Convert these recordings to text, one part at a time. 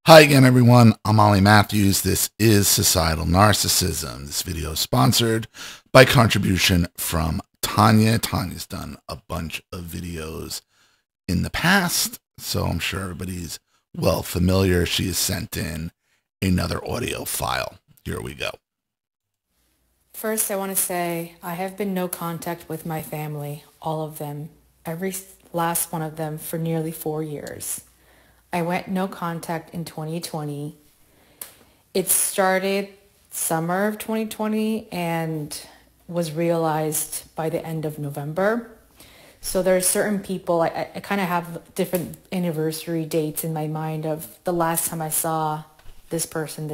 Hi again, everyone. I'm Ollie Matthews. This is Societal Narcissism. This video is sponsored by contribution from Tanya. Tanya's done a bunch of videos in the past, so I'm sure everybody's well familiar. She has sent in another audio file. Here we go. First, I want to say I have been no contact with my family, all of them, every last one of them for nearly 4 years. I went no contact in 2020. It started summer of 2020 and was realized by the end of November. So there are certain people, I kind of have different anniversary dates in my mind of the last time I saw this person.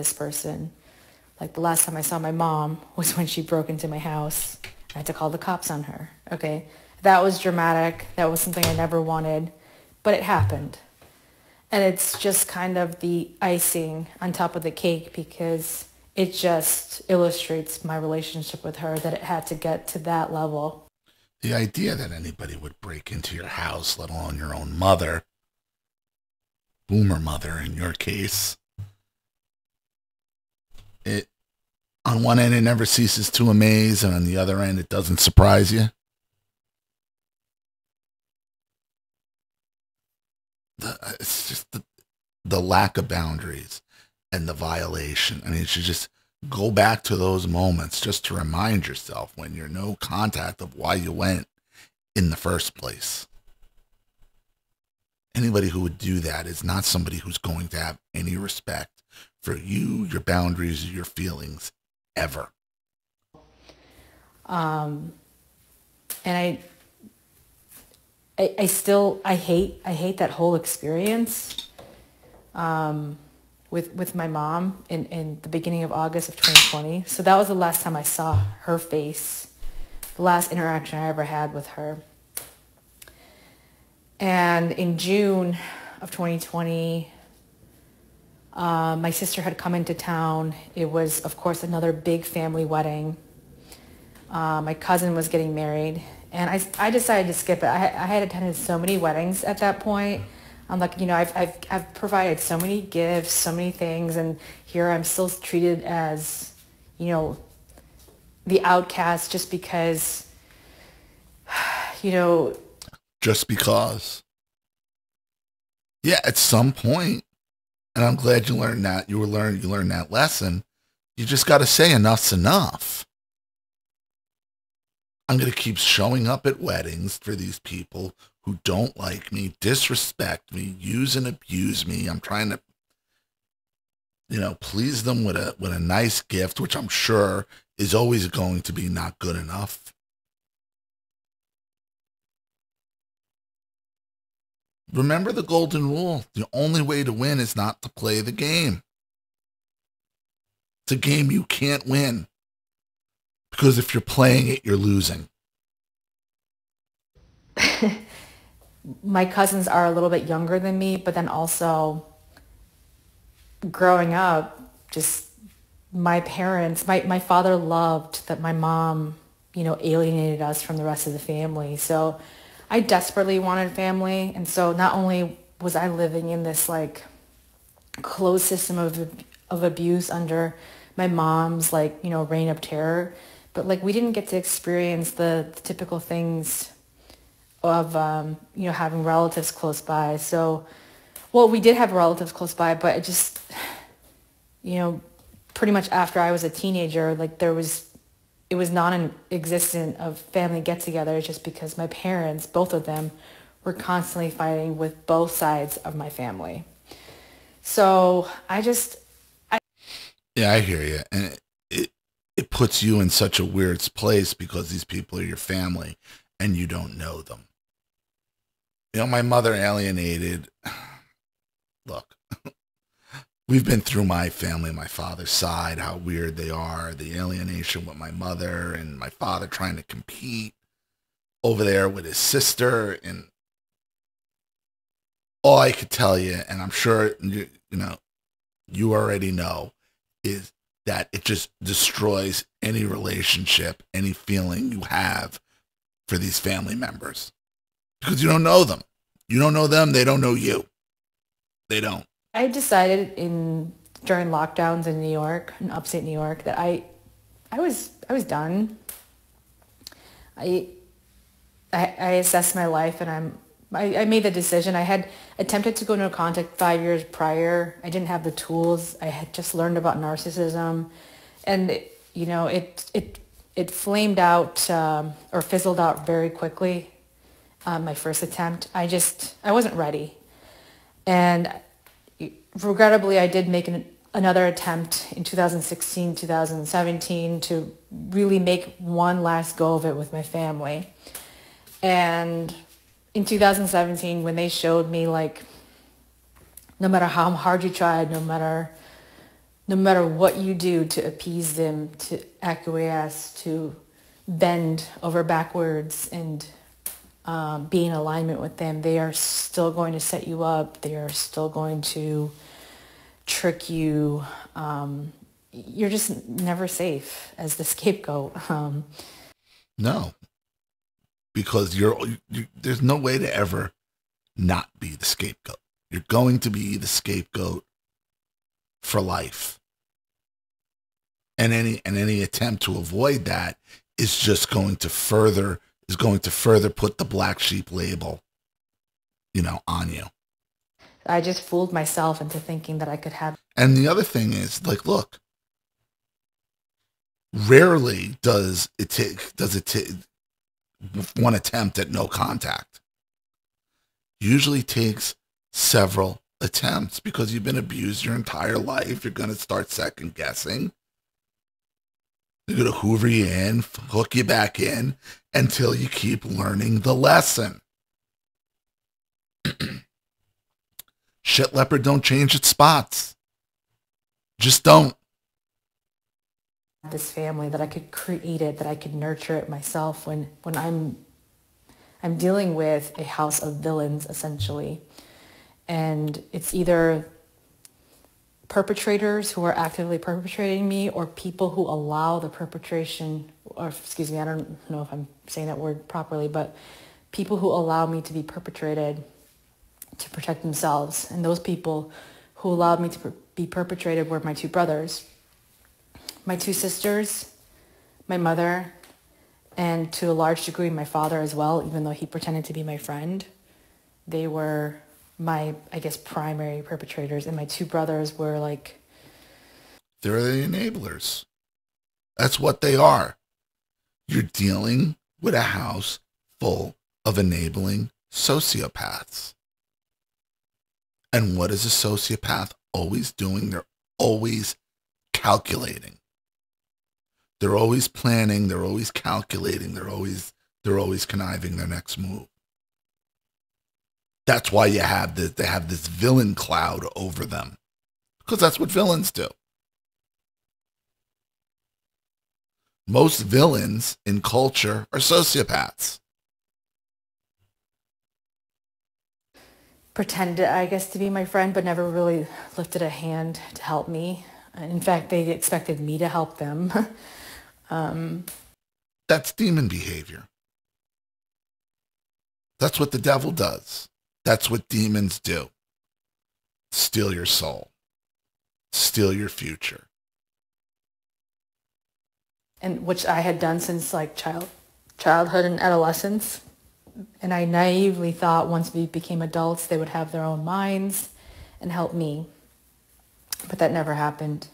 Like the last time I saw my mom was when she broke into my house. I had to call the cops on her. Okay, that was dramatic. That was something I never wanted, but it happened. And it's just kind of the icing on top of the cake because it just illustrates my relationship with her, that it had to get to that level. The idea that anybody would break into your house, let alone your own mother, boomer mother in your case, it, on one end, it never ceases to amaze, and on the other end, it doesn't surprise you. It's just the lack of boundaries and the violation. I mean, you should just go back to those moments just to remind yourself when you're no contact of why you went in the first place. Anybody who would do that is not somebody who's going to have any respect for you, your boundaries, or your feelings ever. And I hate that whole experience with my mom in the beginning of August of 2020. So that was the last time I saw her face, the last interaction I ever had with her. And in June of 2020, my sister had come into town. It was, of course, another big family wedding. My cousin was getting married. And I decided to skip it. I had attended so many weddings at that point. I'm like, I've provided so many gifts, so many things, and here I'm still treated as, the outcast just because, Just because. Yeah, at some point, and I'm glad you learned that. You learned that lesson. You just got to say enough's enough. I'm going to keep showing up at weddings for these people who don't like me, disrespect me, use and abuse me. I'm trying to, please them with a nice gift, which I'm sure is always going to be not good enough. Remember the golden rule. The only way to win is not to play the game. It's a game you can't win. Because if you're playing it, you're losing. My cousins are a little bit younger than me, but then also growing up, just my parents, my father loved that my mom, alienated us from the rest of the family. So I desperately wanted family. And so not only was I living in this like closed system of abuse under my mom's reign of terror, but we didn't get to experience the typical things of having relatives close by. So, well, we did have relatives close by, but it just pretty much after I was a teenager, it was non-existent of family get-togethers just because my parents, both of them, were constantly fighting with both sides of my family. So yeah, I hear you, and it puts you in such a weird place because these people are your family and you don't know them. My mother alienated. Look, we've been through my family, my father's side, how weird they are, the alienation with my mother and my father trying to compete over there with his sister. And all I could tell you, and I'm sure, you already know, is that it just destroys any relationship, any feeling you have for these family members. Because you don't know them. You don't know them, they don't know you. They don't. I decided during lockdowns in New York, in upstate New York, that I was done. I I assessed my life and I made the decision. I had attempted to go into contact 5 years prior. I didn't have the tools. I had just learned about narcissism, and it flamed out or fizzled out very quickly. My first attempt, I wasn't ready, and regrettably, I did make another attempt in 2016, 2017 to really make one last go of it with my family. And in 2017, when they showed me, like, no matter how hard you tried, no matter what you do to appease them, to acquiesce, to bend over backwards and be in alignment with them, they are still going to set you up. They are still going to trick you. You're just never safe as the scapegoat. No, because there's no way to ever not be the scapegoat. You're going to be the scapegoat for life. And any attempt to avoid that is just going to further put the black sheep label, on you. I just fooled myself into thinking that I could have. And the other thing is, like, look, rarely does it take one attempt at no contact. Usually takes several attempts because you've been abused your entire life. You're going to start second guessing. They're going to hoover you in, hook you back in until you keep learning the lesson. Shit leopard don't change its spots. Just don't. This family, that I could create it, that I could nurture it myself when I'm dealing with a house of villains, essentially. And it's either perpetrators who are actively perpetrating me or people who allow the perpetration, or excuse me, I don't know if I'm saying that word properly, but people who allow me to be perpetrated to protect themselves. And those people who allowed me to be perpetrated were my two brothers, my two sisters, my mother, and to a large degree my father as well, even though he pretended to be my friend. They were my, I guess, primary perpetrators, and my two brothers were like... They're the enablers. That's what they are. You're dealing with a house full of enabling sociopaths. And what is a sociopath always doing? They're always calculating. They're always planning. They're always calculating. They're always conniving their next move. That's why they have this villain cloud over them, because that's what villains do. Most villains in culture are sociopaths. Pretended, I guess, to be my friend, but never really lifted a hand to help me. In fact, they expected me to help them. That's demon behavior. That's what the devil does. That's what demons do. Steal your soul. Steal your future. And which I had done since like childhood and adolescence. And I naively thought once we became adults, they would have their own minds and help me. But that never happened.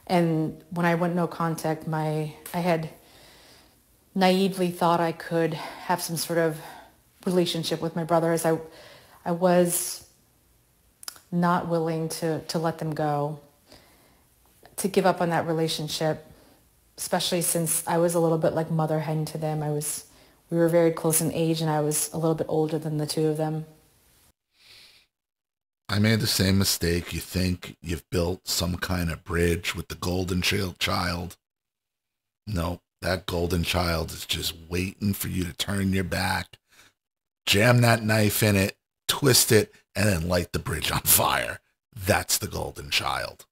And when I went no contact, I had naively thought I could have some sort of relationship with my brothers. I was not willing to let them go, to give up on that relationship, especially since I was a little bit like mother hen to them. We were very close in age, and I was a little bit older than the two of them. I made the same mistake. You think you've built some kind of bridge with the golden child. No, that golden child is just waiting for you to turn your back, jam that knife in it, twist it, and then light the bridge on fire. That's the golden child.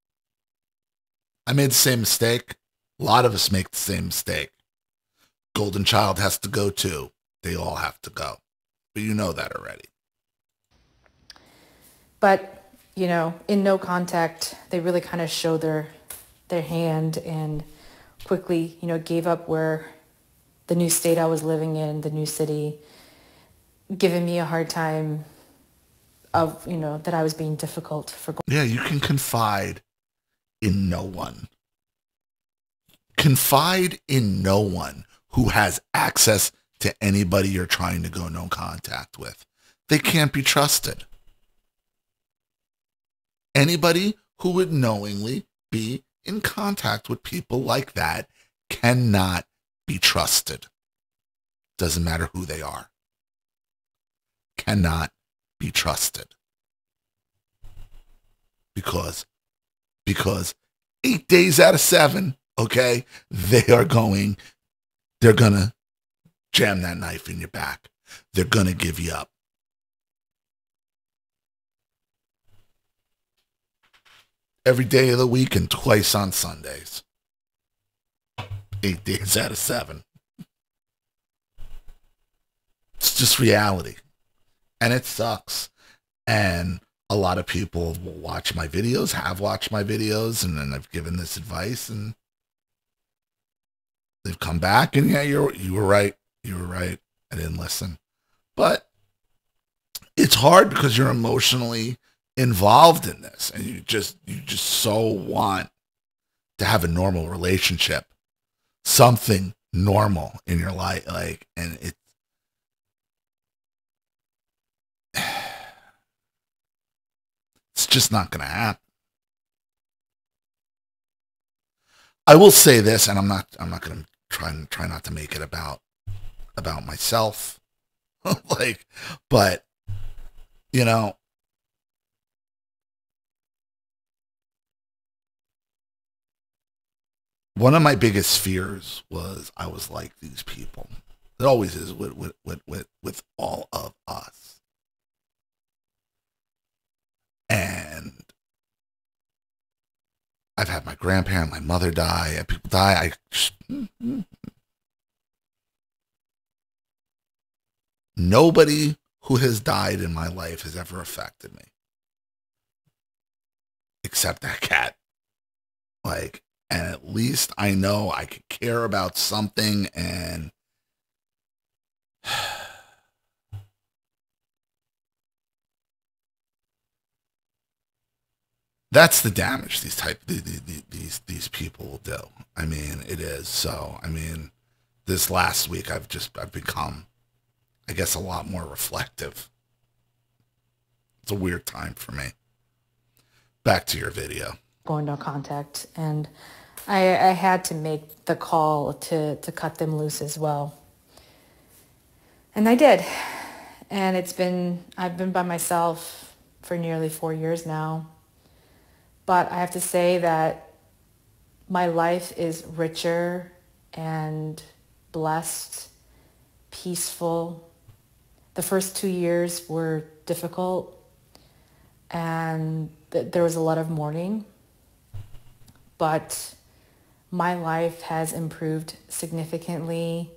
I made the same mistake. A lot of us make the same mistake. Golden child has to go too. They all have to go. But you know that already. But you know, in no contact, they really kind of showed their hand and quickly, you know, gave up where the new state I was living in, the new city, giving me a hard time of, you know, that I was being difficult for. Yeah, you can confide in no one. Confide in no one who has access to anybody you're trying to go no contact with. They can't be trusted. Anybody who would knowingly be in contact with people like that cannot be trusted. Doesn't matter who they are. Cannot be trusted. Because 8 days out of 7, okay, they're gonna jam that knife in your back. They're gonna give you up. Every day of the week and twice on Sundays. 8 days out of 7. It's just reality. And it sucks. And a lot of people will watch my videos, have watched my videos, and then I've given this advice, and they've come back, and yeah, you were right. You were right. I didn't listen. But it's hard because you're emotionally involved in this, and you just so want to have a normal relationship, something normal in your life, like, and it's just not going to happen. I will say this, and I'm not going to try not to make it about myself, like, but you know, one of my biggest fears was I was like these people. It always is with all of us. And I've had my grandparent, my mother die, people die. Nobody who has died in my life has ever affected me. Except that cat. Like, and at least I know I could care about something, and that's the damage these people will do. I mean, it is. So, I mean, this last week I've become, I guess, a lot more reflective. It's a weird time for me. Back to your video. Going no contact, and I had to make the call to cut them loose as well. And I did. And I've been by myself for nearly 4 years now. But I have to say that my life is richer and blessed, peaceful. The first 2 years were difficult, and there was a lot of mourning. But my life has improved significantly.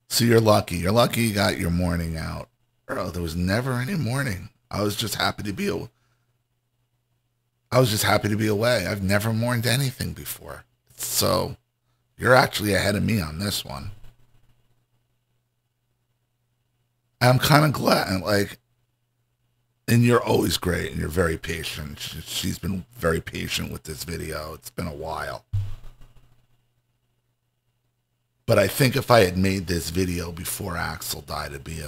So you're lucky. You're lucky you got your mourning out. Bro, there was never any mourning. I was just happy to be away. I've never mourned anything before. So you're actually ahead of me on this one. I'm kind of glad, like, and you're always great, and you're very patient. She's been very patient with this video. It's been a while. But I think if I had made this video before Axel died, it'd be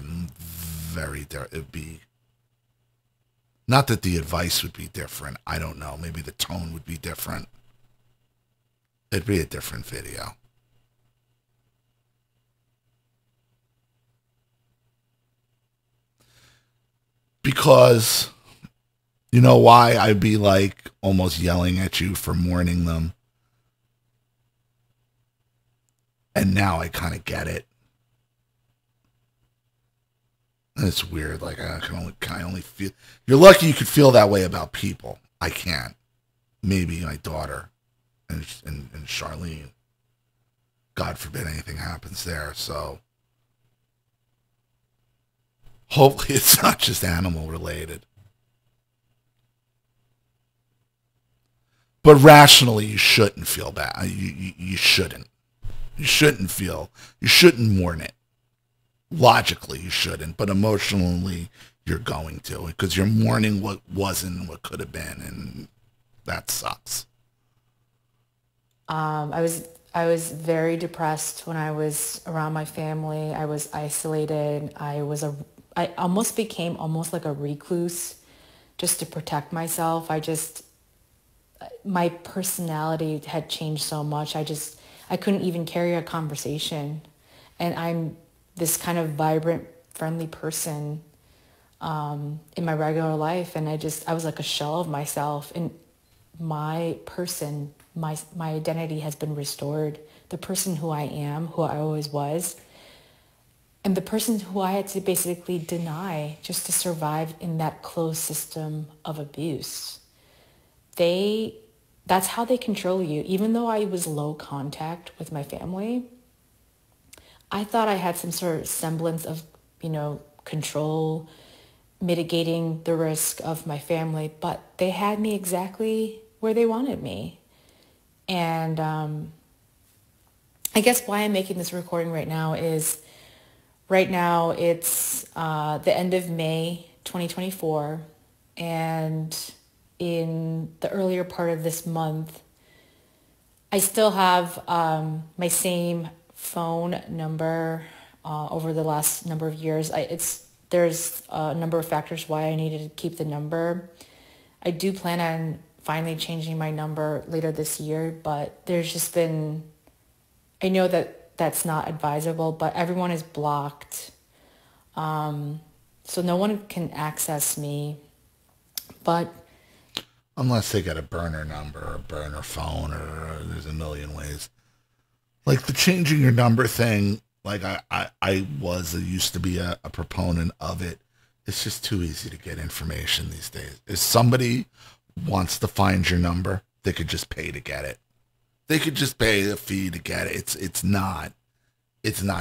not that the advice would be different. I don't know. Maybe the tone would be different. It'd be a different video. Because, you know why I'd be like almost yelling at you for mourning them? And now I kind of get it. And it's weird. Like, I can only feel. You're lucky you could feel that way about people. I can't. Maybe my daughter and Charlene. God forbid anything happens there. So hopefully it's not just animal related. But rationally, you shouldn't feel bad. You shouldn't. You shouldn't feel. You shouldn't mourn it. Logically, you shouldn't. But emotionally, you're going to, because you're mourning what wasn't and what could have been, and that sucks. I was very depressed when I was around my family. I was isolated. I almost became almost like a recluse just to protect myself. My personality had changed so much. I couldn't even carry a conversation. And I'm this kind of vibrant, friendly person in my regular life. And I was like a shell of myself. And my person, my identity has been restored. The person who I am, who I always was, and the person who I had to basically deny just to survive in that closed system of abuse. That's how they control you. Even though I was low contact with my family, I thought I had some sort of semblance of, control, mitigating the risk of my family, but they had me exactly where they wanted me. And I guess why I'm making this recording right now is right now it's the end of May 2024, and in the earlier part of this month, I still have my same phone number over the last number of years. There's a number of factors why I needed to keep the number. I do plan on finally changing my number later this year, but there's just been, I know that that's not advisable, but everyone is blocked. So no one can access me, but Unless they got a burner number or a burner phone, or there's a million ways. Like the changing your number thing, like I used to be a proponent of it. It's just too easy to get information these days. If somebody wants to find your number, they could just pay to get it. They could just pay a fee to get it. It's not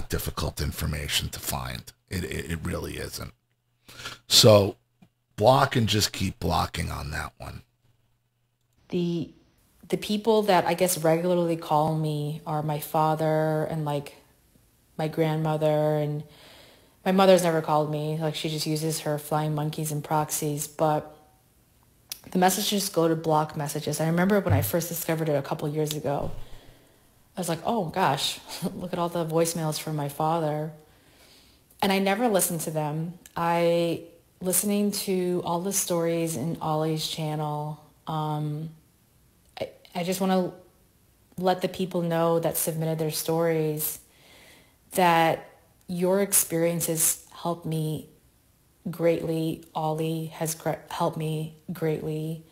difficult information to find. It really isn't. So block and just keep blocking on that one. the people that I guess regularly call me are my father and like my grandmother, and my mother's never called me. Like, she just uses her flying monkeys and proxies, but the messages go to block messages. I remember when I first discovered it a couple years ago, I was like, oh gosh, look at all the voicemails from my father. And I never listened to them. Listening to all the stories in Ollie's channel, I just want to let the people know that submitted their stories that your experiences helped me greatly. Ollie has helped me greatly.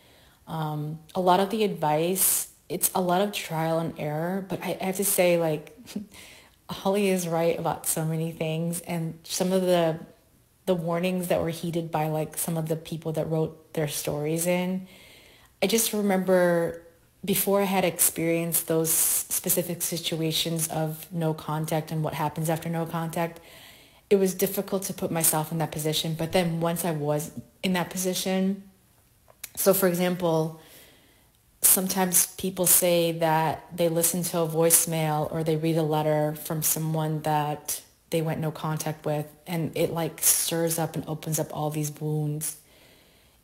A lot of the advice, it's a lot of trial and error, but I have to say, like, Ollie is right about so many things, and some of the warnings that were heeded by like some of the people that wrote their stories in. I just remember before I had experienced those specific situations of no contact and what happens after no contact, it was difficult to put myself in that position. But then once I was in that position, so for example, sometimes people say that they listen to a voicemail or they read a letter from someone that they went no contact with, and it like stirs up and opens up all these wounds.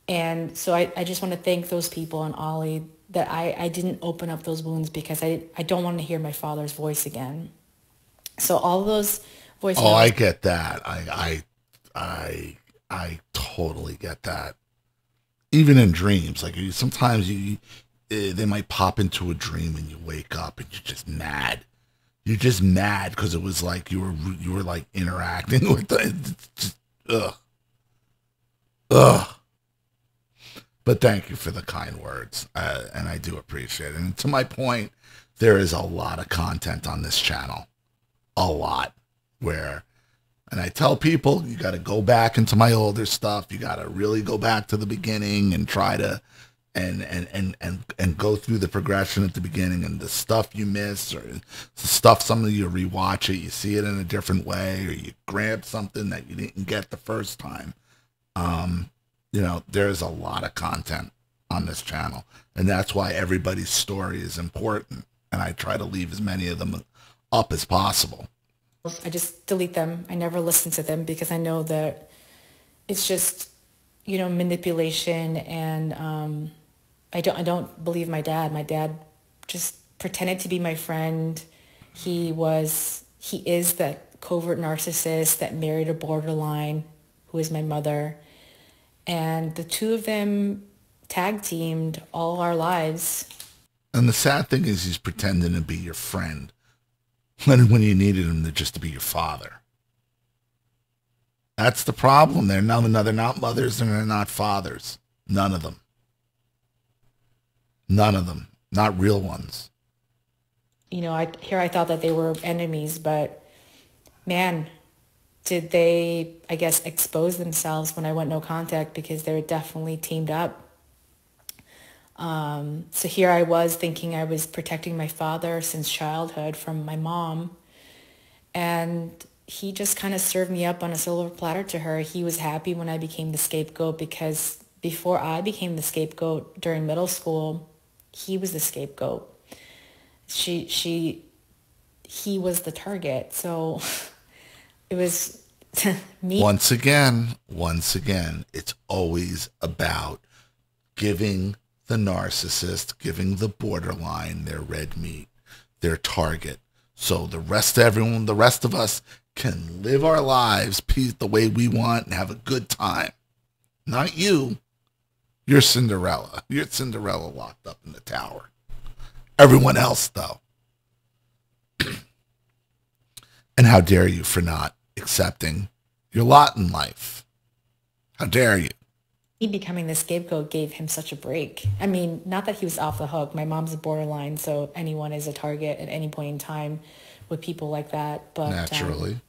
And so I just want to thank those people and Ollie that I didn't open up those wounds, because I don't want to hear my father's voice again. So all those voicemails. Oh, I get that. I totally get that. Even in dreams, like sometimes they might pop into a dream and you wake up and you're just mad. You're just mad because it was like you were like interacting with just, ugh. But thank you for the kind words, and I do appreciate it. And to my point, there is a lot of content on this channel, a lot. And I tell people, you got to go back into my older stuff. You got to really go back to the beginning and try to and go through the progression at the beginning, and the stuff you miss, or the stuff some of you rewatch it, you see it in a different way, or you grab something that you didn't get the first time. There's a lot of content. on this channel. And that's why everybody's story is important. And I try to leave as many of them up as possible. I just delete them. I never listen to them because I know that it's just, you know, manipulation. And I don't believe my dad. My dad just pretended to be my friend. He is that covert narcissist that married a borderline, who is my mother. And the two of them tag teamed all our lives. And the sad thing is he's pretending to be your friend when you needed him to be your father. That's the problem. They're not mothers and they're not fathers. None of them. None of them. Not real ones. You know, I thought that they were enemies, but man, did they, I guess, expose themselves when I went no contact, because they were definitely teamed up. So here I was thinking I was protecting my father since childhood from my mom. And he just kind of served me up on a silver platter to her. He was happy when I became the scapegoat, because before I became the scapegoat during middle school, he was the scapegoat. He was the target. So it was me. Once again, it's always about giving the narcissist, giving the borderline their red meat, their target. So the rest of us can live our lives the way we want and have a good time. Not you. You're Cinderella. You're Cinderella locked up in the tower. Everyone else, though. And how dare you for not accepting your lot in life? How dare you? He becoming the scapegoat gave him such a break. I mean, not that he was off the hook. My mom's a borderline, so anyone is a target at any point in time with people like that. But naturally.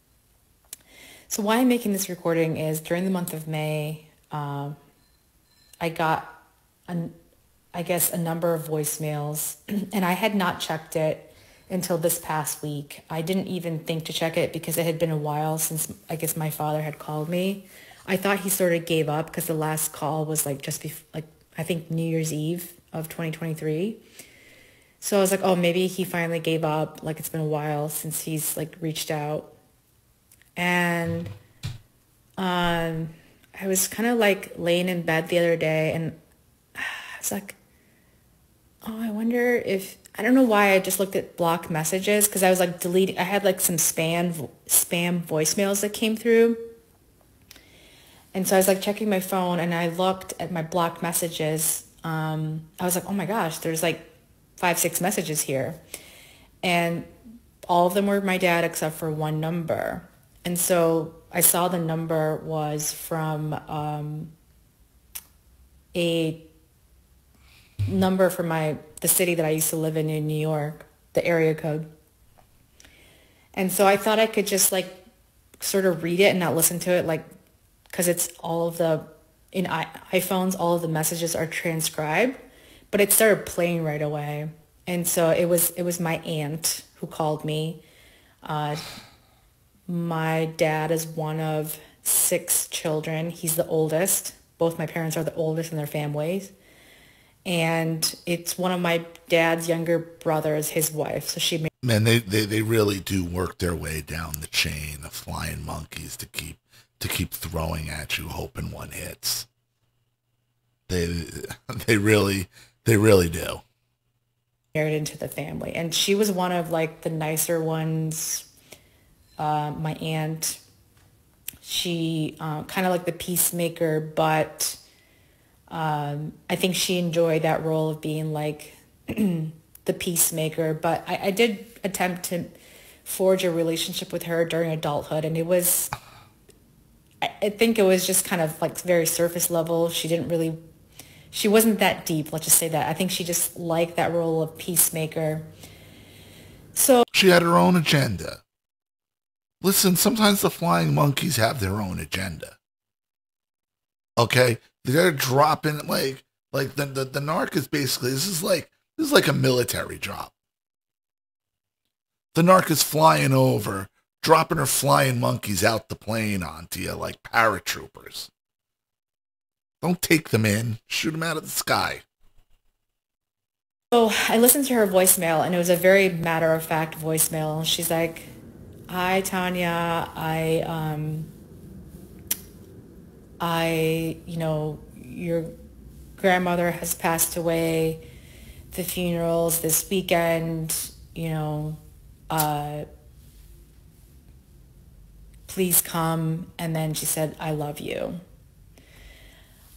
So why I'm making this recording is during the month of May, I got, I guess, a number of voicemails, and I had not checked it until this past week. I didn't even think to check it because it had been a while since, I guess, my father had called me. I thought he sort of gave up because the last call was like just before, like, I think New Year's Eve of 2023. So I was like, oh, maybe he finally gave up. Like, it's been a while since he's like reached out. And I was kind of like laying in bed the other day, and I was like, oh, I wonder if, I don't know why I just looked at blocked messages, because I was like deleting, I had like some spam voicemails that came through. And so I was like checking my phone, and I looked at my blocked messages. I was like, oh my gosh, there's like 5-6 messages here. And all of them were my dad except for one number. And so I saw the number was from a number from the city that I used to live in New York, the area code. And so I thought I could just like sort of read it and not listen to it, like, because it's all of in iPhones, all of the messages are transcribed, but it started playing right away. And so it was my aunt who called me. My dad is one of 6 children. He's the oldest. Both my parents are the oldest in their families. And it's one of my dad's younger brothers, his wife. So she... Man, they really do work their way down the chain of flying monkeys to keep throwing at you, hoping one hits. They really do. Married into the family, and she was one of like the nicer ones. My aunt, she kind of like the peacemaker, but I think she enjoyed that role of being like the peacemaker. But I did attempt to forge a relationship with her during adulthood, and it was, I think it was just kind of like very surface level. She wasn't that deep, let's just say that. I think she just liked that role of peacemaker. So she had her own agenda. Listen, sometimes the flying monkeys have their own agenda. Okay? They're dropping like the narc is basically, this is like a military drop. The narc is flying over, dropping her flying monkeys out the plane onto you like paratroopers. Don't take them in. Shoot them out of the sky. So I listened to her voicemail, and it was a very matter-of-fact voicemail. She's like, "Hi, Tanya. Your grandmother has passed away. The funeral's this weekend. Uh, please come." And then she said, "I love you."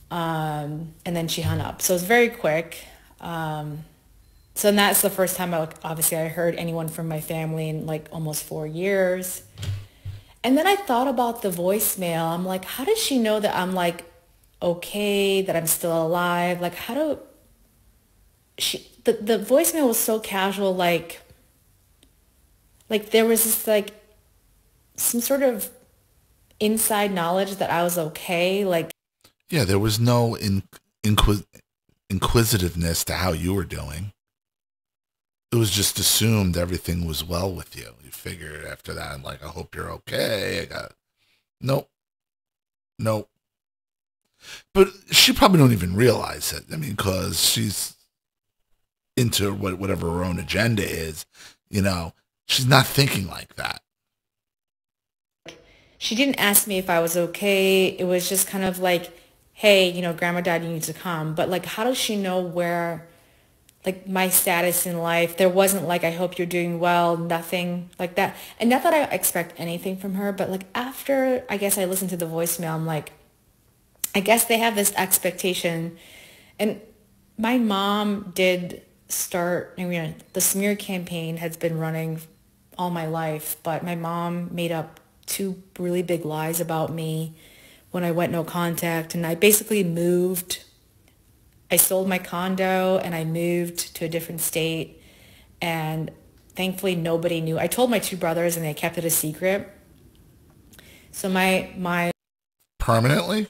And then she hung up. So it was very quick. So that's the first time obviously I heard anyone from my family in like almost 4 years. And then I thought about the voicemail. I'm like, how does she know that I'm like okay, that I'm still alive? Like, how do the voicemail was so casual, like there was this like some sort of inside knowledge that I was okay. Like, Yeah, there was no inquisitiveness to how you were doing. It was just assumed everything was well with you. You figured after that, I'm like, I hope you're okay. Nope, nope. But she probably don't even realize it. I mean, because she's into whatever her own agenda is, you know, she's not thinking like that. she didn't ask me if I was okay. It was just kind of like, hey, grandma died, you need to come. But like, how does she know where, like, my status in life? There wasn't like, I hope you're doing well, nothing like that. And not that I expect anything from her, but like after, I guess I listened to the voicemail, I'm like, I guess they have this expectation. And my mom did start, the smear campaign has been running all my life, but my mom made up two really big lies about me when I went no contact. And I basically moved. I sold my condo and I moved to a different state. And thankfully nobody knew. I told my two brothers and they kept it a secret. So my Permanently?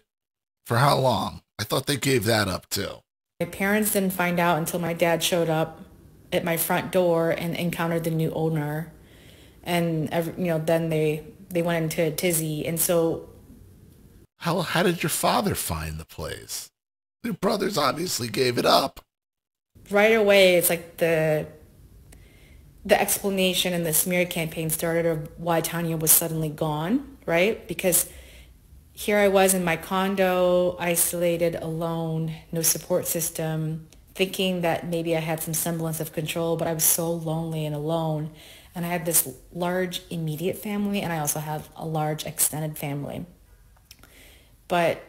For how long? I thought they gave that up too. my parents didn't find out until my dad showed up at my front door and encountered the new owner. And then they went into a tizzy. And so How did your father find the place? Your brothers obviously gave it up. right away, it's like the explanation and the smear campaign started of why Tanya was suddenly gone, right? Because here I was in my condo, isolated, alone, no support system, thinking that maybe I had some semblance of control, but I was so lonely and alone. And I had this large immediate family, and I also have a large extended family. But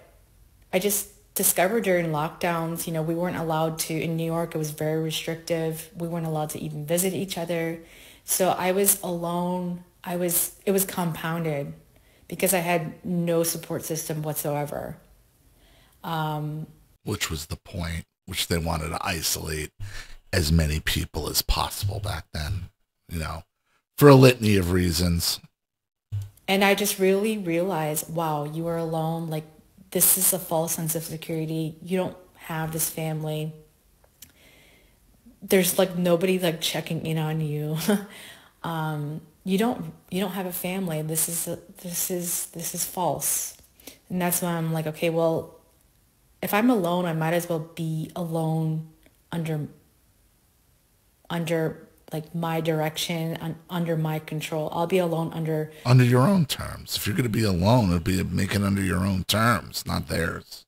I just discovered during lockdowns, we weren't allowed to, in New York, it was very restrictive. We weren't allowed to even visit each other. So I was alone. It was compounded because I had no support system whatsoever. Which was the point, which they wanted to isolate as many people as possible back then, for a litany of reasons. And I just really realized, wow, you are alone. Like, this is a false sense of security. You don't have this family. There's like nobody like checking in on you. You don't have a family. This is false. And that's why I'm like, okay, well, if I'm alone, I might as well be alone under like my direction, under my control. I'll be alone Under your own terms. If you're going to be alone, it'll be making under your own terms, not theirs.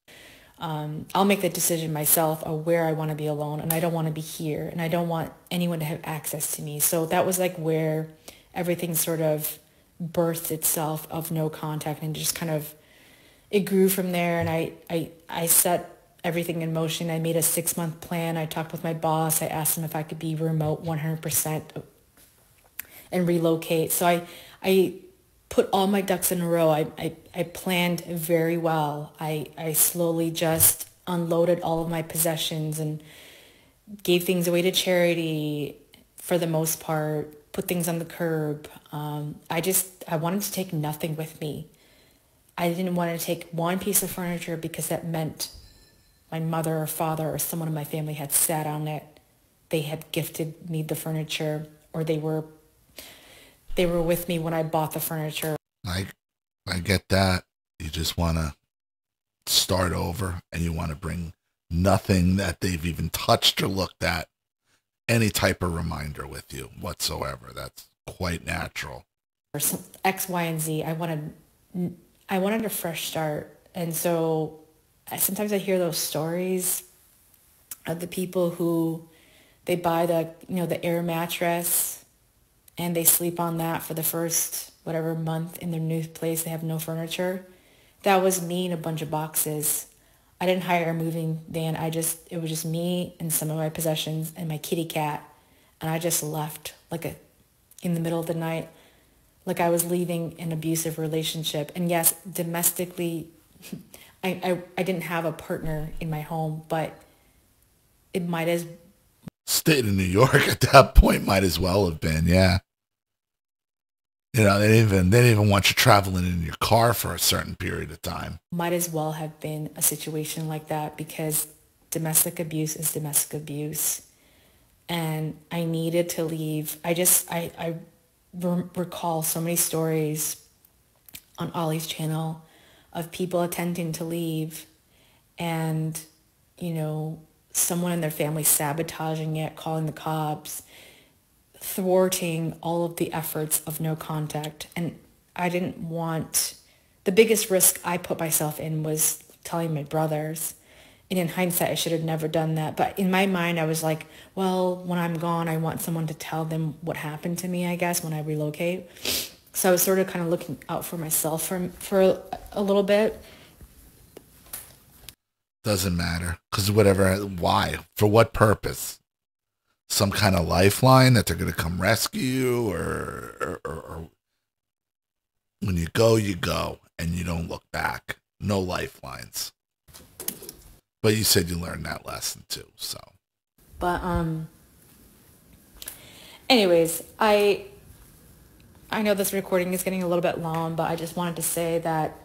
I'll make the decision myself of where I want to be alone, and I don't want to be here, and I don't want anyone to have access to me. So that was like where everything sort of birthed itself of no contact, and just kind of it grew from there. And I set everything in motion. I made a 6-month plan. I talked with my boss. I asked him if I could be remote 100% and relocate. So I put all my ducks in a row. I planned very well. I slowly just unloaded all of my possessions and gave things away to charity for the most part, put things on the curb. I wanted to take nothing with me. I didn't want to take one piece of furniture because that meant my mother or father or someone in my family had sat on it. They had gifted me the furniture, or they were with me when I bought the furniture. I get that. You just want to start over and you want to bring nothing that they've even touched or looked at any type of reminder with you whatsoever. That's quite natural. Or some X, Y, and Z. I wanted a fresh start. And so sometimes I hear those stories of the people who they buy the air mattress and they sleep on that for the first whatever month in their new place. They have no furniture. That was me and a bunch of boxes. I didn't hire a moving van. It was just me and some of my possessions and my kitty cat. And I just left in the middle of the night, like I was leaving an abusive relationship. And yes, domestically, I didn't have a partner in my home, but it might as State of New York at that point might as well have been, yeah. You know, they didn't even want you traveling in your car for a certain period of time. Might as well have been a situation like that, because domestic abuse is domestic abuse. And I needed to leave. I recall so many stories on Ollie's channel of people attempting to leave and, someone in their family sabotaging it, calling the cops, thwarting all of the efforts of no contact. And I didn't want, the biggest risk I put myself in was telling my brothers. And in hindsight, I should have never done that. But in my mind, I was like, well, when I'm gone, I want someone to tell them what happened to me, I guess, when I relocate. So I was sort of kind of looking out for myself for a little bit. Doesn't matter. Because why? For what purpose? Some kind of lifeline that they're going to come rescue you, or when you go, and you don't look back. No lifelines. But you said you learned that lesson too, so. But anyways, I know this recording is getting a little bit long, but I just wanted to say that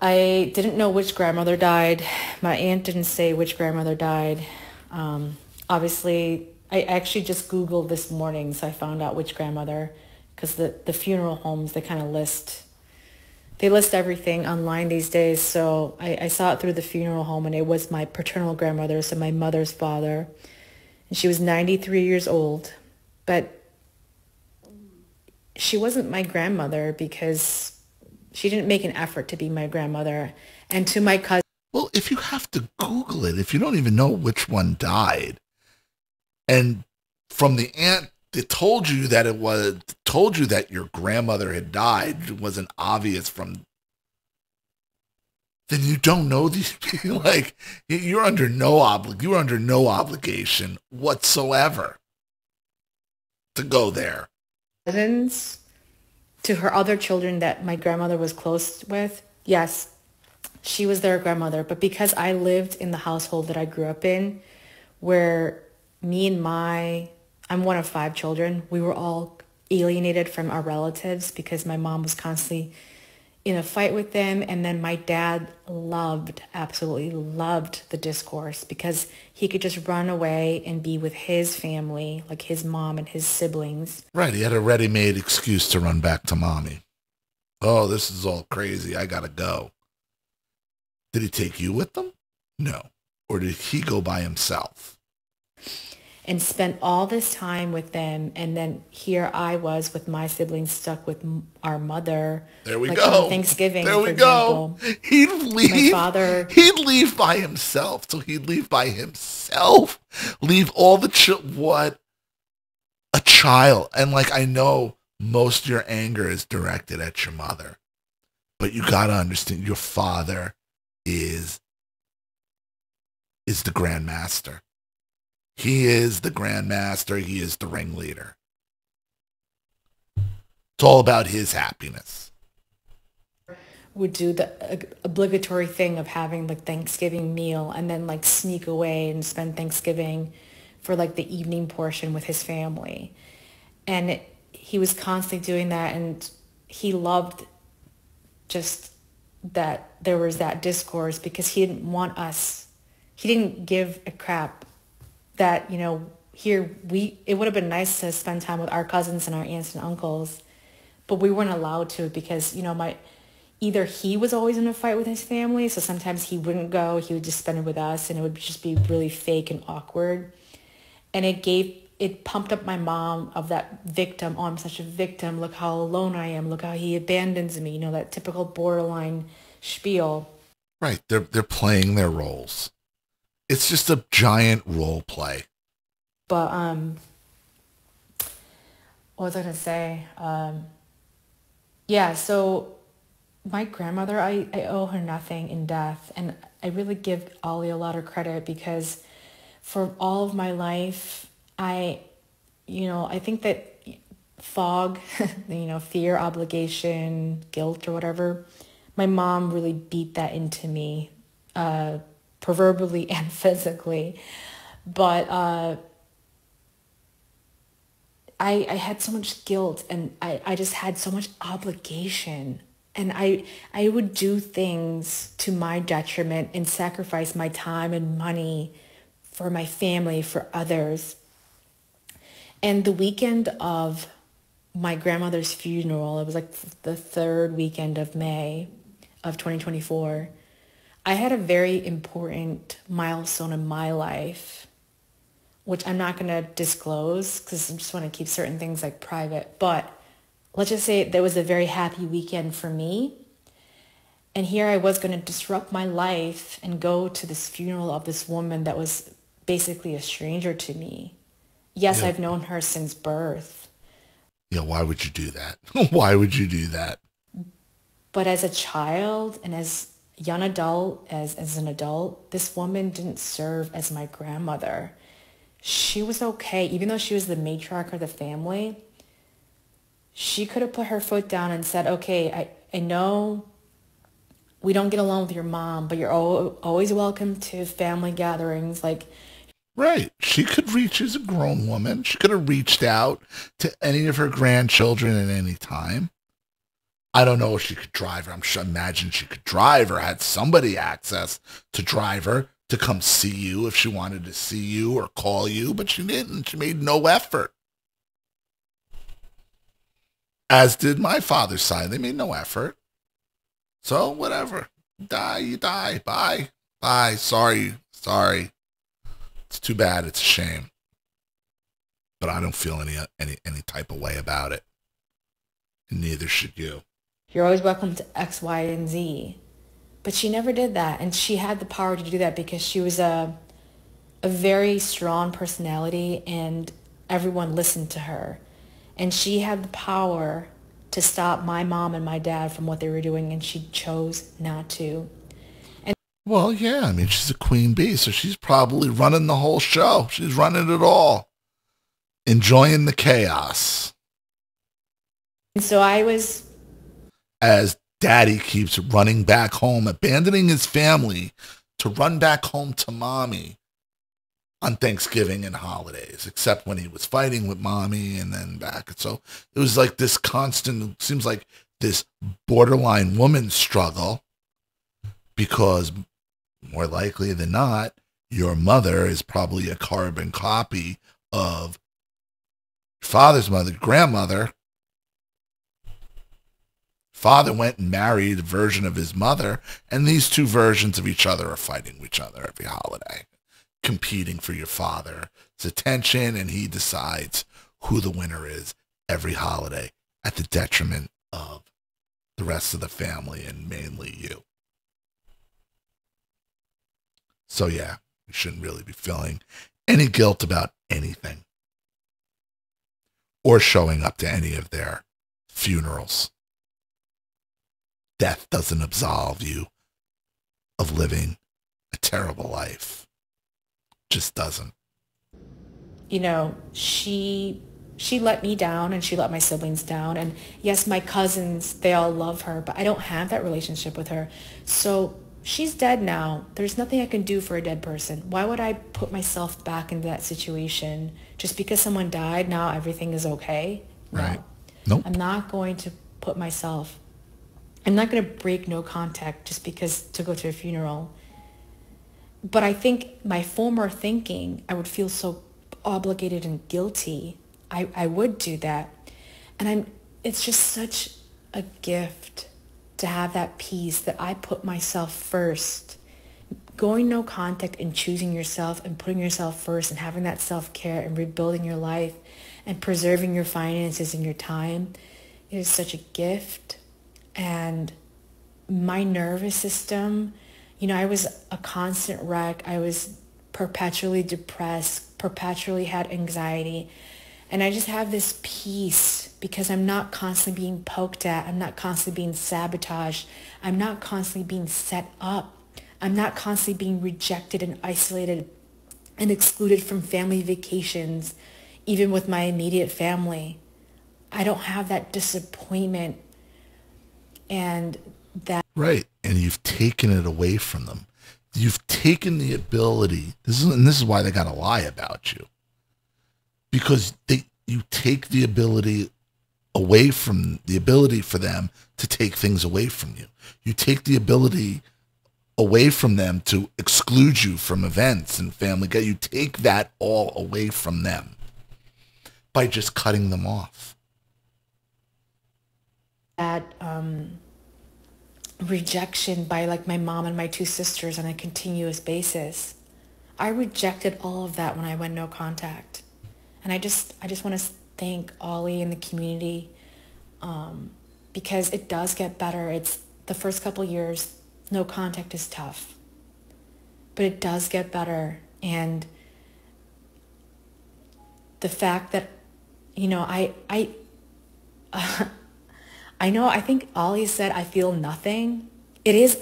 I didn't know which grandmother died. My aunt didn't say which grandmother died. Obviously, I actually just Googled this morning, so I found out which grandmother, because the funeral homes, they kind of list everything online these days. So I saw it through the funeral home, and it was my paternal grandmother, so my mother's father. And she was 93 years old. But she wasn't my grandmother because she didn't make an effort to be my grandmother. And to my cousin... Well, if you have to Google it, if you don't even know which one died, and from the aunt that told you that your grandmother had died, it wasn't obvious from, then you don't know these people. Like, you're under no obligation whatsoever to go there. Cousins, to her other children that my grandmother was close with, yes, she was their grandmother. But because I lived in the household that I grew up in, where I'm one of 5 children, we were all alienated from our relatives because my mom was constantly in a fight with them. And then my dad absolutely loved the discourse, because he could just run away and be with his family, like his mom and his siblings. Right. He had a ready-made excuse to run back to mommy. Oh, this is all crazy. I gotta go. Did he take you with them? No. Or did he go by himself? And spent all this time with them, and then here I was with my siblings stuck with our mother. There we go. On Thanksgiving, there we go. He'd leave. My father. He'd leave by himself. So he'd leave by himself. Leave all the what? A child. And I know most of your anger is directed at your mother, but you gotta understand, your father is the grandmaster. He is the grandmaster. He is the ringleader. It's all about his happiness. Would do the obligatory thing of having Thanksgiving meal and then sneak away and spend Thanksgiving for the evening portion with his family. And he was constantly doing that, and he loved just that there was that discourse, because he didn't give a crap that, it would have been nice to spend time with our cousins and our aunts and uncles, but we weren't allowed to because, either he was always in a fight with his family, so sometimes he wouldn't go, he would just spend it with us, and it would just be really fake and awkward. And it pumped up my mom of that victim. Oh, I'm such a victim. Look how alone I am. Look how he abandons me. That typical borderline spiel. Right. They're playing their roles. It's just a giant role play. But what was I gonna say? Yeah, so my grandmother, I owe her nothing in death. And I really give Ollie a lot of credit because for all of my life, I think that fog, fear, obligation, guilt, or whatever, my mom really beat that into me, proverbially and physically. But I had so much guilt and I just had so much obligation. And I would do things to my detriment and sacrifice my time and money for my family, for others. And the weekend of my grandmother's funeral, it was like the third weekend of May of 2024, I had a very important milestone in my life, which I'm not going to disclose because I just want to keep certain things like private. But let's just say there was a very happy weekend for me. And here I was going to disrupt my life and go to this funeral of this woman that was basically a stranger to me. Yes, Yeah. I've known her since birth. Yeah, why would you do that? Why would you do that? But as a child and as a young adult, as an adult, this woman didn't serve as my grandmother. She was okay, even though she was the matriarch of the family. She could have put her foot down and said, okay, I know we don't get along with your mom, but you're always welcome to family gatherings. Like, Right. She could reach as a grown woman. She could have reached out to any of her grandchildren at any time. I don't know if she could drive her. I'm sure, imagine she could drive or had somebody access to drive her to come see you if she wanted to see you or call you, but she didn't. She made no effort. As did my father's side. They made no effort. So, whatever. Die, you die. Bye. Bye. Sorry. Sorry. It's too bad. It's a shame. But I don't feel any type of way about it. And neither should you. you're always welcome to X, Y, and Z. But she never did that. And she had the power to do that because she was a very strong personality and everyone listened to her. And she had the power to stop my mom and my dad from what they were doing, and she chose not to. And Well, yeah. I mean, she's a queen bee, so she's probably running the whole show. She's running it all. Enjoying the chaos. so I was, As daddy keeps running back home, abandoning his family to run back home to mommy on Thanksgiving and holidays, except when he was fighting with mommy and then back. So it was like this constant, it seems like this borderline woman struggle because more likely than not, your mother is probably a carbon copy of your father's mother, grandmother. Father went and married a version of his mother, and these two versions of each other are fighting each other every holiday, competing for your father's attention, and he decides who the winner is every holiday at the detriment of the rest of the family and mainly you. So yeah, you shouldn't really be feeling any guilt about anything or showing up to any of their funerals. Death doesn't absolve you of living a terrible life. Just doesn't. she let me down and she let my siblings down. And yes, my cousins, they all love her, but I don't have that relationship with her. So she's dead now. There's nothing I can do for a dead person. Why would I put myself back into that situation? Just because someone died, now everything is okay? No. Right. Nope. I'm not going to put myself, I'm not going to break no contact just because to go to a funeral. But I think my former thinking, I would feel so obligated and guilty. I would do that. And it's just such a gift to have that peace that I put myself first. going no contact and choosing yourself and putting yourself first and having that self-care and rebuilding your life and preserving your finances and your time, it is such a gift. And my nervous system, I was a constant wreck. I was perpetually depressed, perpetually had anxiety. And I just have this peace because I'm not constantly being poked at. I'm not constantly being sabotaged. I'm not constantly being set up. I'm not constantly being rejected and isolated and excluded from family vacations, even with my immediate family. I don't have that disappointment and that. Right. And you've taken it away from them. You've taken the ability. This is why they got to lie about you. Because you take the ability away from the ability for them to take things away from you. You take the ability away from them to exclude you from events and family. You take that all away from them by just cutting them off. That rejection by like my mom and my two sisters on a continuous basis. I rejected all of that when I went no contact. And I just want to thank Ollie and the community because it does get better. It's the first couple years, no contact is tough, but it does get better. And the fact that, I think Ollie said, I feel nothing. It is,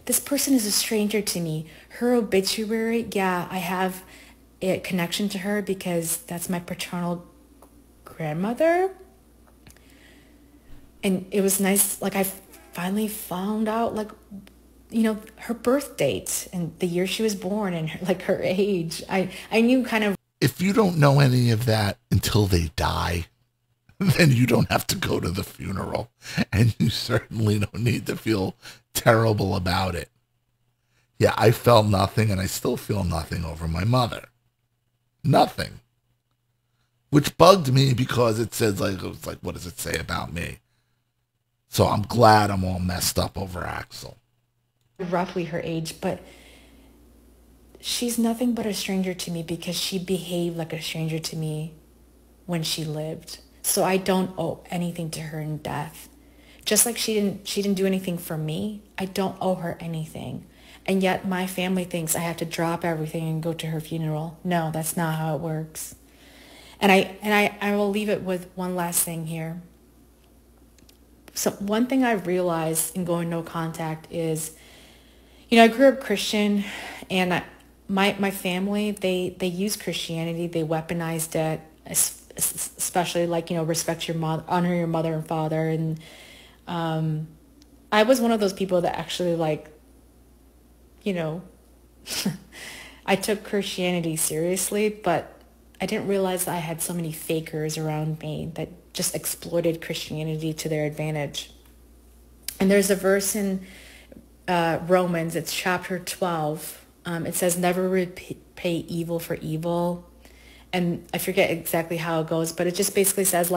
this person is a stranger to me. Her obituary, yeah, I have a connection to her because that's my paternal grandmother. And it was nice, like I finally found out her birth date and the year she was born and her age. I knew kind of. If you don't know any of that until they die, then you don't have to go to the funeral. And you certainly don't need to feel terrible about it. Yeah, I felt nothing and I still feel nothing over my mother. Nothing. Which bugged me because it says what does it say about me? So I'm glad I'm all messed up over Axel. Roughly her age, but she's nothing but a stranger to me because she behaved like a stranger to me when she lived. So I don't owe anything to her in death. Just like she didn't do anything for me, I don't owe her anything. And yet my family thinks I have to drop everything and go to her funeral. No, that's not how it works. And I will leave it with one last thing here. So one thing I've realized in going no contact is, I grew up Christian, and my family, they use Christianity, they weaponized it, especially respect your mother, honor your mother and father. And I was one of those people that actually I took Christianity seriously, but I didn't realize that I had so many fakers around me that just exploited Christianity to their advantage. And there's a verse in Romans, it's chapter 12. It says, never repay evil for evil. And I forget exactly how it goes, but it just basically says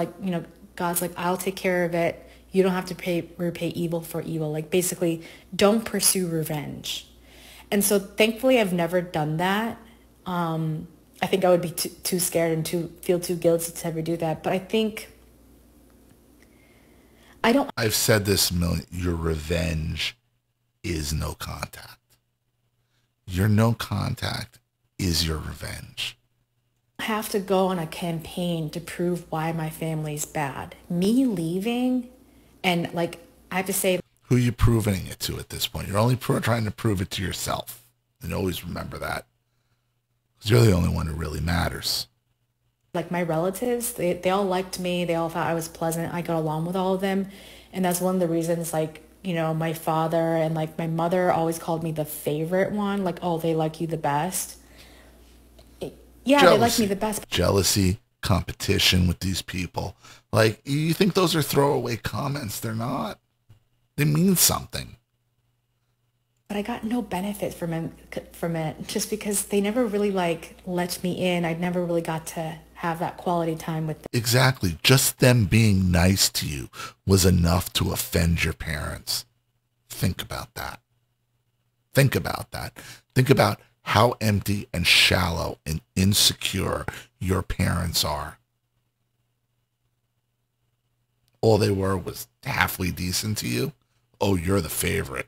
God's like, I'll take care of it. You don't have to repay evil for evil. Basically, don't pursue revenge. And so thankfully, I've never done that. I think I would be too scared and feel too guilty to ever do that. But I think I've said this your revenge is no contact. Your no contact is your revenge. I have to go on a campaign to prove why my family's bad. Me leaving and I have to say. Who are you proving it to at this point? You're only trying to prove it to yourself. And always remember that. Because you're the only one who really matters. My relatives, they all liked me. They all thought I was pleasant. I got along with all of them. And that's one of the reasons, my father and my mother always called me the favorite one. They like you the best. Yeah, jealousy. They like me the best. Jealousy, competition with these people. You think those are throwaway comments? They're not. They mean something. But I got no benefit from it just because they never really let me in. I never really got to have that quality time with them. Exactly. Just them being nice to you was enough to offend your parents. Think about that. Think about that. Think about how empty and shallow and insecure your parents are. All they were was halfway decent to you. Oh, you're the favorite.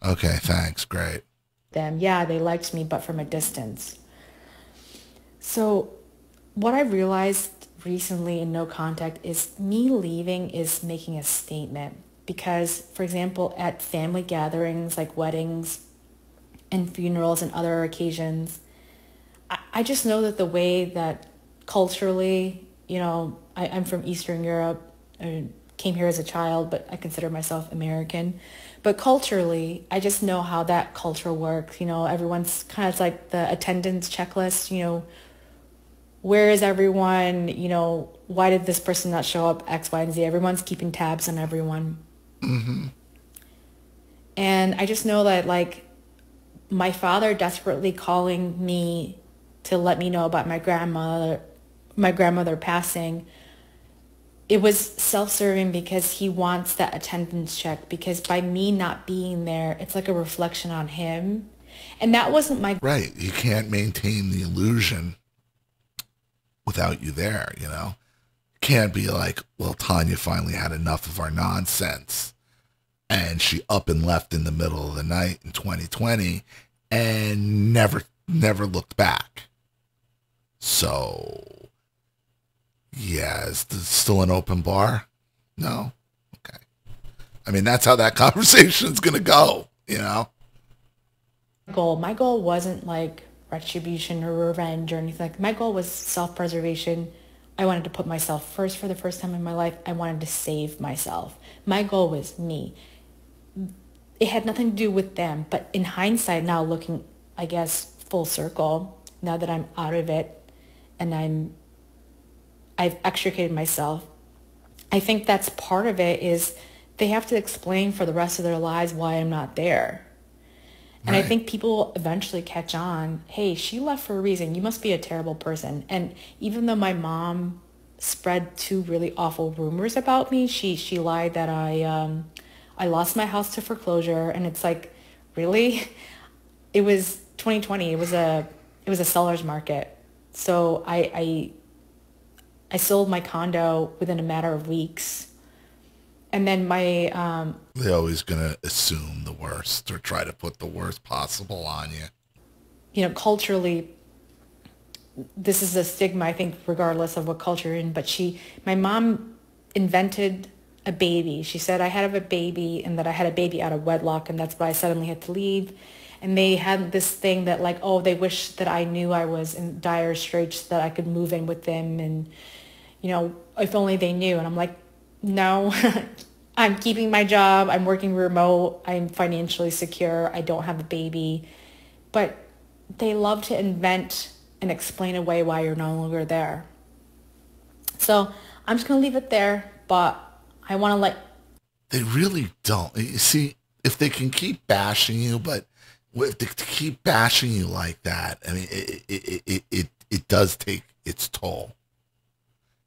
Okay, thanks. Great. Them, yeah, they liked me, but from a distance. So what I realized recently in no contact is me leaving is making a statement. Because, for example, at family gatherings like weddings and funerals and other occasions, I just know that the way that culturally, I'm from Eastern Europe. I came here as a child, but I consider myself American. But culturally, I just know how that culture works. Everyone's kind of like the attendance checklist, where is everyone? Why did this person not show up? X, Y, and Z. Everyone's keeping tabs on everyone. Mm-hmm. And I just know that, like, my father desperately calling me to let me know about my grandmother passing, it was self-serving because he wants that attendance check, because by me not being there, it's like a reflection on him. And that wasn't my... Right. You can't maintain the illusion without you there, Can't be like, well, Tanya finally had enough of our nonsense. And she up and left in the middle of the night in 2020 and never looked back. So, yeah, is this still an open bar? No? Okay. I mean, that's how that conversation's going to go, My goal wasn't like retribution or revenge or anything. My goal was self-preservation. I wanted to put myself first for the first time in my life. I wanted to save myself. My goal was me. It had nothing to do with them. But in hindsight, now looking, I guess, full circle, now that I'm out of it and I've extricated myself, I think that's part of it, is they have to explain for the rest of their lives why I'm not there. And right. I think people eventually catch on, hey, she left for a reason. You must be a terrible person. And even though my mom spread two really awful rumors about me, she lied that I lost my house to foreclosure. And it's like, really? It was 2020. It was a seller's market. So I sold my condo within a matter of weeks. And then they're always going to assume the worst or try to put the worst possible on you. Culturally, this is a stigma, I think, regardless of what culture you're in. But my mom invented a baby. She said I had a baby and that I had a baby out of wedlock, and that's why I suddenly had to leave. And they had this thing that, like, oh, they wish that I knew I was in dire straits so that I could move in with them. And, if only they knew. And I'm like, no, I'm keeping my job. I'm working remote. I'm financially secure. I don't have a baby. But they love to invent and explain away why you're no longer there. So I'm just going to leave it there. But I want to They really don't. You see, if they can keep bashing you, but if they keep bashing you like that, I mean, it does take its toll.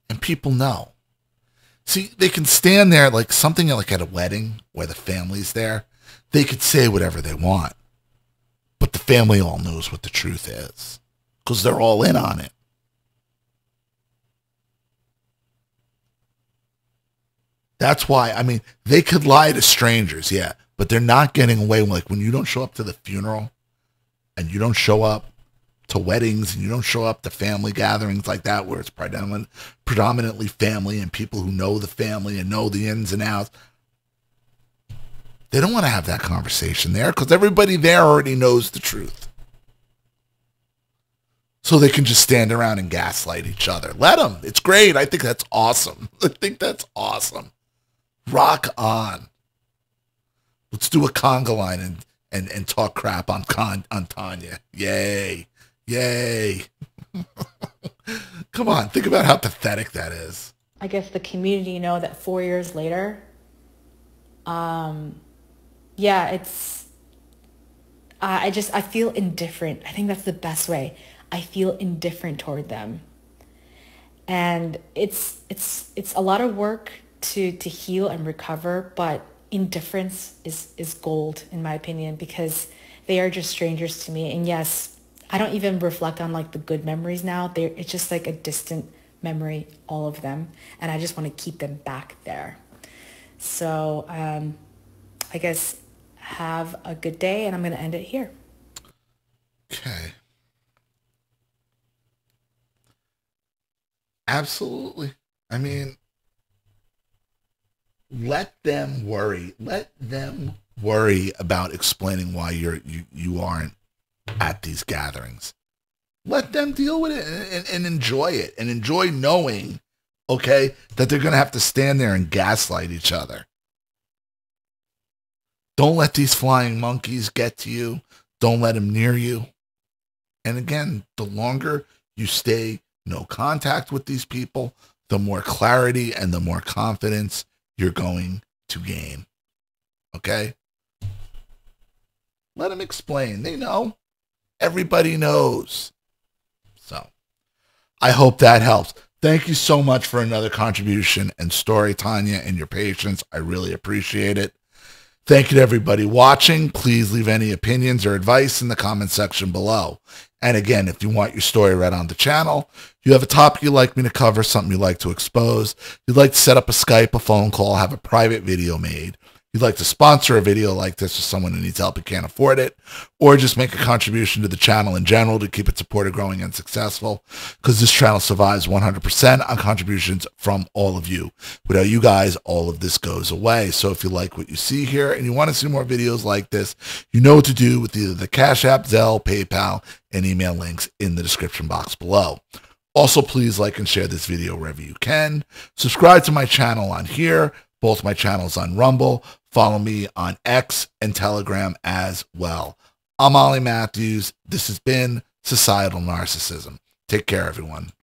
And people know. See, they can stand there like something like at a wedding where the family's there. They could say whatever they want. But the family all knows what the truth is because they're all in on it. That's why, I mean, they could lie to strangers, yeah, but they're not getting away. Like when you don't show up to the funeral and you don't show up to weddings and you don't show up to family gatherings like that where it's predominantly family and people who know the family and know the ins and outs. They don't want to have that conversation there because everybody there already knows the truth. So they can just stand around and gaslight each other. Let them. It's great. I think that's awesome. Rock on. Let's do a conga line and talk crap on Tanya. Yay. Yay. Come on, think about how pathetic that is. I guess the community know that 4 years later, it's, I feel indifferent. I think that's the best way. I feel indifferent toward them. And it's a lot of work to heal and recover, but indifference is gold, in my opinion, because they are just strangers to me. And yes, I don't even reflect on like the good memories now. It's just like a distant memory, all of them. And I just want to keep them back there. So I guess have a good day, and I'm going to end it here. Okay. Absolutely. I mean, let them worry. Let them worry about explaining why you aren't at these gatherings. Let them deal with it and enjoy it, and enjoy knowing, okay, that they're going to have to stand there and gaslight each other. Don't let these flying monkeys get to you. Don't let them near you. And again, the longer you stay no contact with these people, the more clarity and the more confidence you're going to gain. Okay? Let them explain. They know. Everybody knows. So, I hope that helps. Thank you so much for another contribution and story, Tanya, and your patience. I really appreciate it. Thank you to everybody watching. Please leave any opinions or advice in the comment section below. And again, if you want your story read on the channel, you have a topic you'd like me to cover, something you'd like to expose, you'd like to set up a Skype, a phone call, have a private video made, you'd like to sponsor a video like this for someone who needs help and can't afford it, or just make a contribution to the channel in general to keep it supported, growing, and successful, because this channel survives 100% on contributions from all of you. Without you guys, all of this goes away. So if you like what you see here and you want to see more videos like this, you know what to do with either the Cash App, Zelle, PayPal, and email links in the description box below. Also, please like and share this video wherever you can. Subscribe to my channel on here, both my channels on Rumble. Follow me on X and Telegram as well. I'm Ollie Matthews. This has been Societal Narcissism. Take care, everyone.